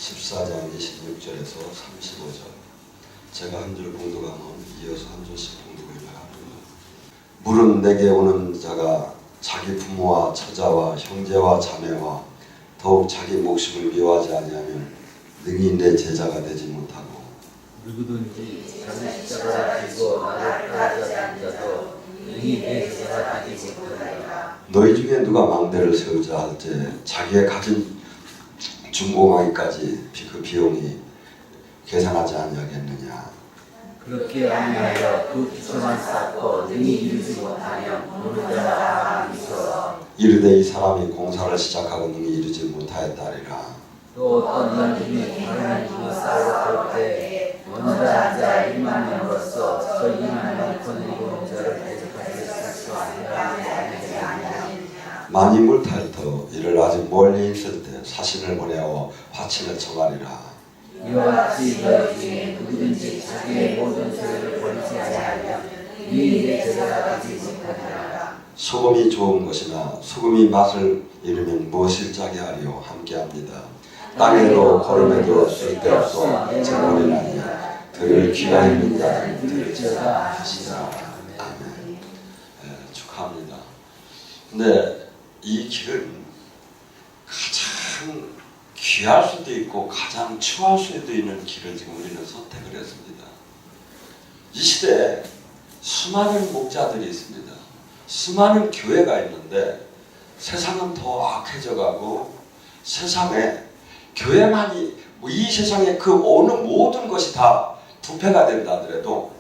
14장 26절에서 35절. 제가 한 줄 봉독하면 이어서 한 줄씩 봉독을 합니다. 물은 내게 오는 자가 자기 부모와 처자와 형제와 자매와 더욱 자기 목숨을 미워하지 아니하면 능히 내 제자가 되지 못하고, 누구든지 자기 십자가를 지고 나를 따르지 않는 자도 능히 내 제자가 되지 못하리라. 너희 중에 누가 망대를 세우자 할 때 자기의 가진 준공하기까지 그 비용이 계산하지 아니하겠느냐. 그렇게 아니하여 그 기초만 쌓고 능히 이루지 못하면 오는 자가 있어. 이르되 이 사람이 공사를 시작하고 능히 이루지 못하였다리라. 또 어떤 연중이 다른 기도 쌓으러 때 먼저 앉아 1만 명으로서 저 2만 명 거느리고 자를 대적하실 수 아니하느냐. 많이 물탈터 이를 아직 멀리 있을 때 사신을 보내어 화친을 청하리라. 이와 같이 너희 중에 누구든지 자기의 모든 소유를 버리지 아니하면 능히 내 제자가 되지 못하리라. 소금이 좋은 것이나 소금이 맛을 잃으면 무엇을 짜게 하리요. 함께합니다. 땅에도 거름에도 쓸데없어 재물이라니 들을 귀가 있는 자는 들을지어다 하시라. 아멘. 축하합니다. 근데 이 길은 가장 귀할 수도 있고 가장 추할 수도 있는 길을 지금 우리는 선택을 했습니다. 이 시대에 수많은 목자들이 있습니다. 수많은 교회가 있는데 세상은 더 악해져가고 세상에 교회만이 이 세상에 그 어느 모든 것이 다 부패가 된다 하더라도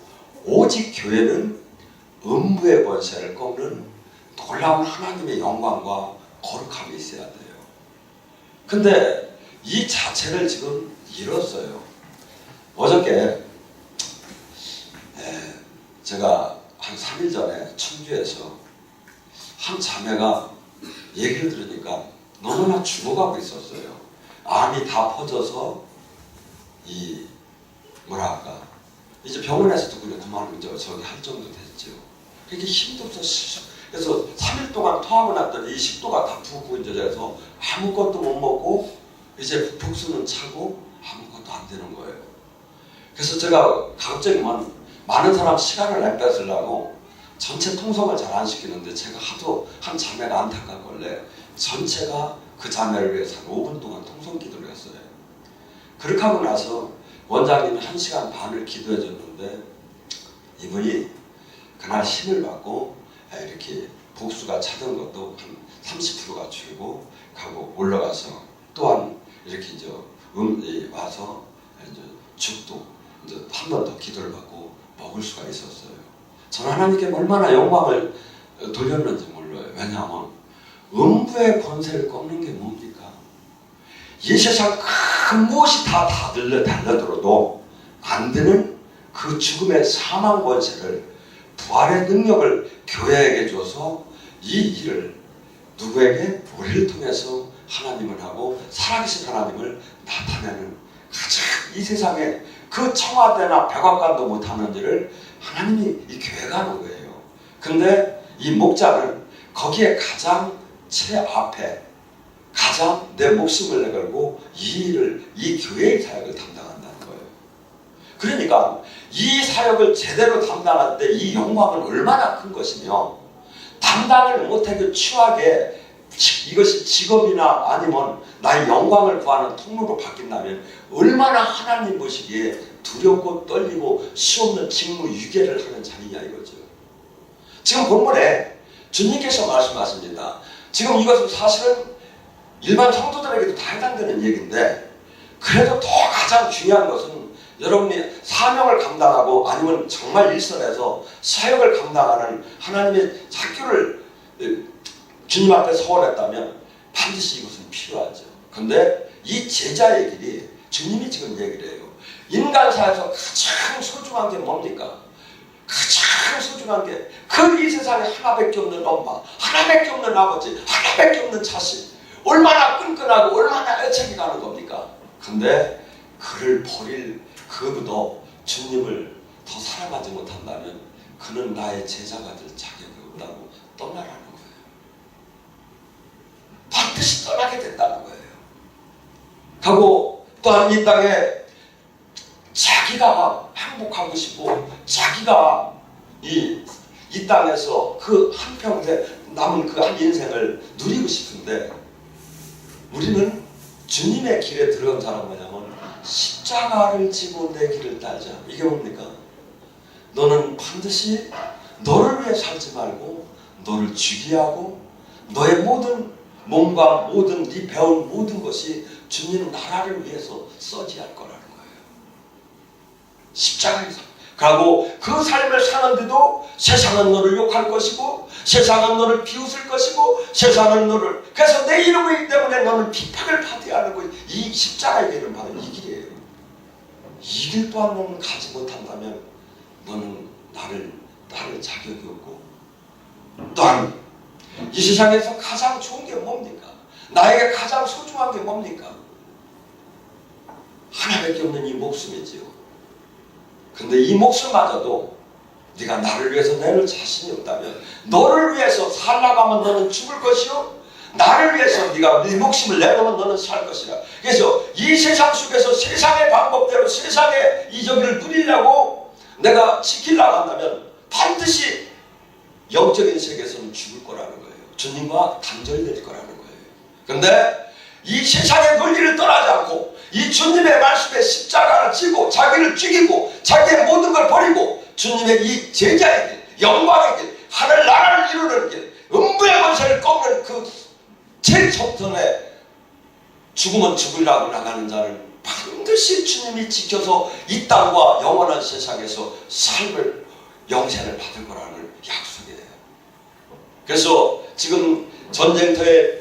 오직 교회는 음부의 권세를 꺾는 놀라운 하나님의 영광과 거룩함이 있어야 돼요. 근데 이 자체를 지금 잃었어요. 어저께 제가 한 3일 전에 충주에서 한 자매가 얘기를 들으니까 너무나 죽어가고 있었어요. 암이 다 퍼져서 이 뭐랄까 이제 병원에서도 그만 저기 할 정도 됐죠. 그게 힘도 없어. 그래서 3일 동안 토하고 났더니 이 식도가 다 붓고 이제 그래서 아무것도 못 먹고 이제 복수는 차고 아무것도 안 되는 거예요. 그래서 제가 갑자기 많은 사람 시간을 안 뺏으려고 전체 통성을 잘 안 시키는데 제가 하도 한 자매가 안타깝길래 전체가 그 자매를 위해서 한 5분 동안 통성 기도를 했어요. 그렇게 하고 나서 원장님이 1시간 반을 기도해 줬는데 이분이 그날 힘을 받고 이렇게 복수가 차던 것도 한 30%가 줄고 가고 올라가서 또한 이렇게 이제 와서 이제 죽도 이제 한 번 더 기도를 받고 먹을 수가 있었어요. 저는 하나님께 얼마나 영광을 돌렸는지 몰라요. 왜냐하면 음부의 권세를 꺾는 게 뭡니까? 이 세상 큰 무엇이 다 달려들어도 안 되는 그 죽음의 사망 권세를 부활의 능력을 교회에게 줘서 이 일을 누구에게 우리를 통해서 하나님을 하고 살아계신 하나님을 나타내는 가장 이 세상에 그 청와대나 백악관도 못하는 일을 하나님이 이 교회가 하는 거예요. 근데 이 목자는 거기에 가장 앞에 가장 내 목숨을 내걸고 이 일을 이 교회의 사역을 담당한다는 거예요. 그러니까 이 사역을 제대로 담당할 때 이 영광은 얼마나 큰 것이며 담당을 못하게 추하게 이것이 직업이나 아니면 나의 영광을 구하는 통로로 바뀐다면 얼마나 하나님 보시기에 두렵고 떨리고 수없는 직무 유괴를 하는 자리냐 이거죠. 지금 본문에 주님께서 말씀하십니다. 지금 이것은 사실은 일반 성도들에게도 다 해당되는 얘기인데 그래도 더 가장 중요한 것은 여러분이 사명을 감당하고 아니면 정말 일선에서 사역을 감당하는 하나님의 학교를 주님 앞에 서원했다면 반드시 이것은 필요하죠. 근데 이 제자의 길이 주님이 지금 얘기를 해요. 인간사에서 가장 소중한 게 뭡니까? 가장 소중한 게 그 이 세상에 하나밖에 없는 엄마, 하나밖에 없는 아버지, 하나밖에 없는 자식 얼마나 끈끈하고 얼마나 애착이 가는 겁니까? 근데 그를 버릴 그도 주님을 더 사랑하지 못한다면 그는 나의 제자가 될 자격이 없다고 떠나라는 거예요. 반드시 떠나게 된다는 거예요. 하고 또한 이 땅에 자기가 행복하고 싶고 자기가 이 땅에서 그 한평생 남은 그 한 인생을 누리고 싶은데 우리는 주님의 길에 들어간 사람 뭐냐면 십자가를 지고 내 길을 따르자. 이게 뭡니까? 너는 반드시 너를 위해 살지 말고 너를 죽이게 하고 너의 모든 몸과 모든 네 배운 모든 것이 주님 나라를 위해서 써지할 거라는 거예요. 십자가에서. 그리고 그 삶을 사는데도 세상은 너를 욕할 것이고 세상은 너를 비웃을 것이고 세상은 너를 그래서 내 이름이기 때문에 너는 비판을 받아야 하는 거예요. 이 십자가의 길은 바로 이 길이에요. 이 길 또한 너는 가지 못한다면 너는 나를 따를 자격이 없고 또한 이 세상에서 가장 좋은 게 뭡니까? 나에게 가장 소중한 게 뭡니까? 하나밖에 없는 이 목숨이지요. 근데 이 목숨마저도 네가 나를 위해서 내놓을 자신이 없다면 너를 위해서 살라고 하면 너는 죽을 것이요 나를 위해서 네가 네 목숨을 내놓으면 너는 살 것이라. 그래서 이 세상 속에서 세상의 방법대로 세상의 이적을 누리려고 내가 지키려고 한다면 반드시 영적인 세계에서는 죽을 거라는 거예요. 주님과 단절될 거라는 거예요. 그런데 이 세상의 논리를 떠나지 않고 이 주님의 말씀에 십자가를 지고 자기를 죽이고 자기의 모든 걸 버리고 주님의 이 제자의 길, 영광의 길, 하늘 나라를 이루는 길, 음부의 권세를 꺾는 그 제일 속전에 죽으면 죽으려고 나가는 자는 반드시 주님이 지켜서 이 땅과 영원한 세상에서 삶을 영생을 받을 거라는 약속이에요. 그래서 지금 전쟁터에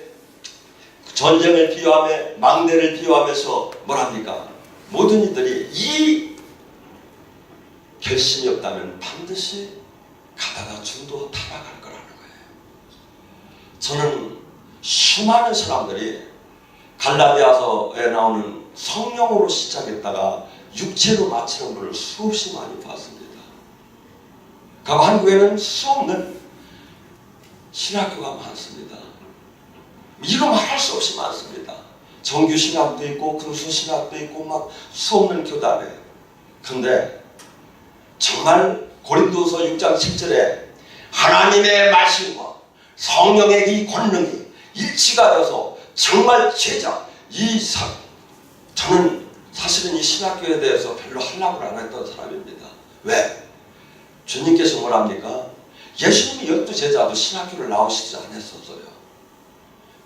전쟁을 비유하며 망대를 비유하면서 뭐랍니까? 모든 이들이 이 결심이 없다면 반드시 가다가 중도 타락할 거라는 거예요. 저는 수많은 사람들이 갈라디아서에 나오는 성령으로 시작했다가 육체로 마치는 분을 수없이 많이 봤습니다. 그리고 한국에는 수없는 신학교가 많습니다. 이루 말할 수 없이 많습니다. 정규신학도 있고 금수신학도 있고 막 수없는 교단에. 그런데 정말 고린도서 6장 10절에 하나님의 말씀과 성령의 이 권능이 일치가 되어서 정말 제자 저는 사실은 이 신학교에 대해서 별로 하려고 안 했던 사람입니다. 왜? 주님께서 뭐랍니까? 예수님이 12제자도 신학교를 나오시지 않았었어요.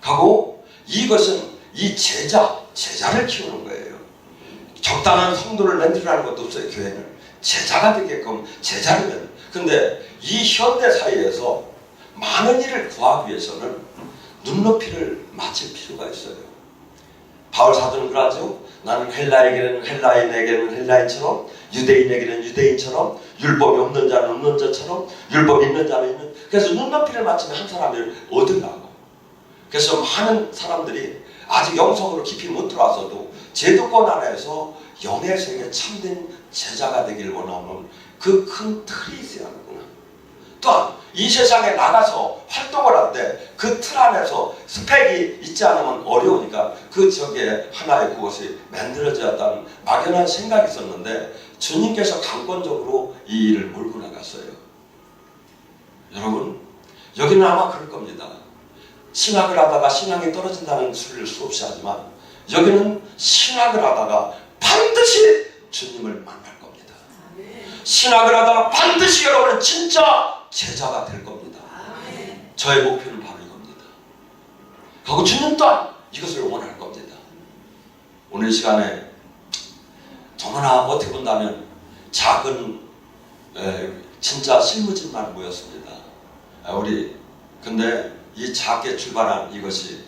하고 이것은 이 제자를 키우는 거예요. 적당한 성도를 만들라는 것도 없어요. 교회는 제자가 되게끔 제자를. 근데 이 현대 사회에서 많은 일을 구하기 위해서는 눈높이를 맞출 필요가 있어요. 바울 사도는 그러죠. 나는 헬라에게는 헬라인에게는 헬라인처럼 유대인에게는 유대인처럼 율법이 없는 자는 없는 자처럼 율법이 있는 자는 있는. 그래서 눈높이를 맞추면 한 사람을 얻으려고. 그래서 많은 사람들이 아직 영성으로 깊이 못 들어와서도 제도권 안에서 영의 세계 참된 제자가 되길 원하는 그 큰 틀이 있어야 하는구나. 또한 이 세상에 나가서 활동을 할 때 그 틀 안에서 스펙이 있지 않으면 어려우니까 그 적에 하나의 그것이 만들어졌다는 막연한 생각이 있었는데 주님께서 강권적으로 이 일을 몰고 나갔어요. 여러분 여기는 아마 그럴 겁니다. 신학을 하다가 신앙이 떨어진다는 소리를 수없이 하지만 여기는 신학을 하다가 반드시 주님을 만날 겁니다. 신학을 하다가 반드시 여러분은 진짜 제자가 될 겁니다. 저의 목표는 바로 이겁니다. 그리고 주님 또한 이것을 원할 겁니다. 오늘 시간에 너무나 어떻게 본다면 작은 진짜 실무진만 모였습니다. 근데 이 작게 출발한 이것이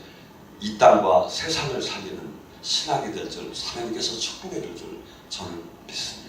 이 땅과 세상을 살리는 신학이 될 줄 하나님께서 축복해 줄 줄 저는 믿습니다.